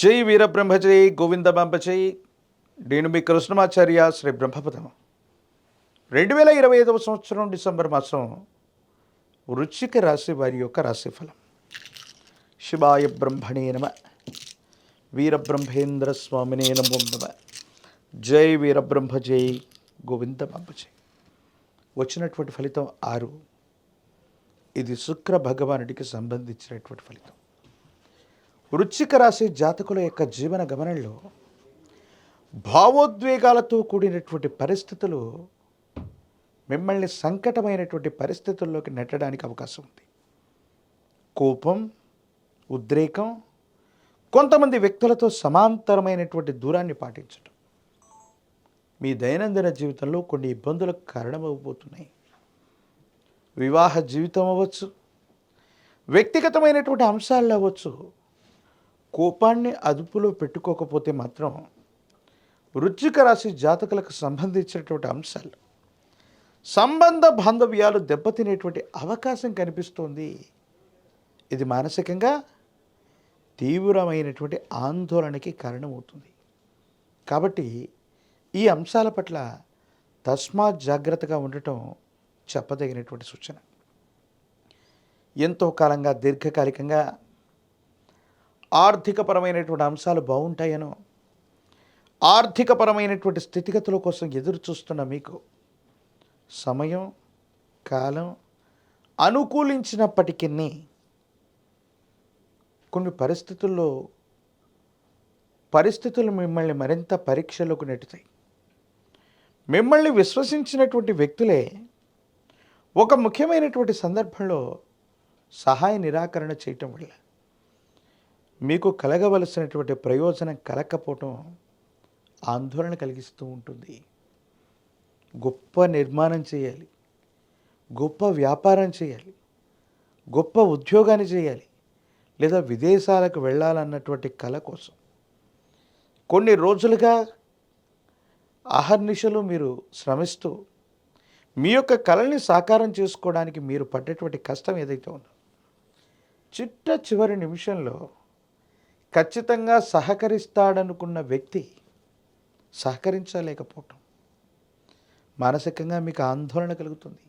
జై వీరబ్రహ్మజై గోవిందమాంబజై. నేను మీ కృష్ణమాచార్య శ్రీ బ్రహ్మపదం. 2025 సంవత్సరం డిసెంబర్ మాసం వృశ్చిక రాశి వారి యొక్క రాశిఫలం. శివాయ బ్రహ్మణే నమ. వీరబ్రహ్మేంద్ర స్వామినే నమో నమ. జై వీరబ్రహ్మజై గోవిందమాంబజై. వచ్చినటువంటి ఫలితం 6. ఇది శుక్ర భగవానుడికి సంబంధించినటువంటి ఫలితం. వృశ్చిక రాశి జాతకుల యొక్క జీవన గమనంలో భావోద్వేగాలతో కూడినటువంటి పరిస్థితులు మిమ్మల్ని సంకటమైనటువంటి పరిస్థితుల్లోకి నెట్టడానికి అవకాశం ఉంది. కోపం, ఉద్రేకం, కొంతమంది వ్యక్తులతో సమాంతరమైనటువంటి దూరాన్ని పాటించడం మీ దైనందిన జీవితంలో కొన్ని ఇబ్బందులకు కారణమవబోతున్నాయి. వివాహ జీవితం అవ్వచ్చు, వ్యక్తిగతమైనటువంటి అంశాలు అవ్వచ్చు. కోపాన్ని అదుపులో పెట్టుకోకపోతే మాత్రం వృశ్చిక రాశి జాతకులకు సంబంధించినటువంటి అంశాలు, సంబంధ బాంధవ్యాలు దెబ్బతినేటువంటి అవకాశం కనిపిస్తోంది. ఇది మానసికంగా తీవ్రమైనటువంటి ఆందోళనకి కారణమవుతుంది. కాబట్టి ఈ అంశాల పట్ల తస్మాత్ జాగ్రత్తగా ఉండటం చెప్పదగినటువంటి సూచన. ఎంతో కాలంగా దీర్ఘకాలికంగా ఆర్థికపరమైనటువంటి అంశాలు బాగుంటాయనో, ఆర్థికపరమైనటువంటి స్థితిగతుల కోసం ఎదురు చూస్తున్న మీకు సమయం, కాలం అనుకూలించినప్పటికీ కొన్ని పరిస్థితులు మిమ్మల్ని మరింత పరీక్షలోకి నెట్టుతాయి. మిమ్మల్ని విశ్వసించినటువంటి వ్యక్తులే ఒక ముఖ్యమైనటువంటి సందర్భంలో సహాయ నిరాకరణ చేయటం వల్ల మీకు కలగవలసినటువంటి ప్రయోజనం కలగకపోవటం ఆందోళన కలిగిస్తూ ఉంటుంది. గొప్ప నిర్మాణం చేయాలి, గొప్ప వ్యాపారం చేయాలి, గొప్ప ఉద్యోగాన్ని చేయాలి, లేదా విదేశాలకు వెళ్ళాలన్నటువంటి కల కోసం కొన్ని రోజులుగా అహర్నిశలు మీరు శ్రమిస్తూ మీ యొక్క కళని సాకారం చేసుకోవడానికి మీరు పడ్డటువంటి కష్టం ఏదైతే ఉందో, చివరి నిమిషంలో ఖచ్చితంగా సహకరిస్తాడనుకున్న వ్యక్తి సహకరించలేకపోవటం మానసికంగా మీకు ఆందోళన కలుగుతుంది.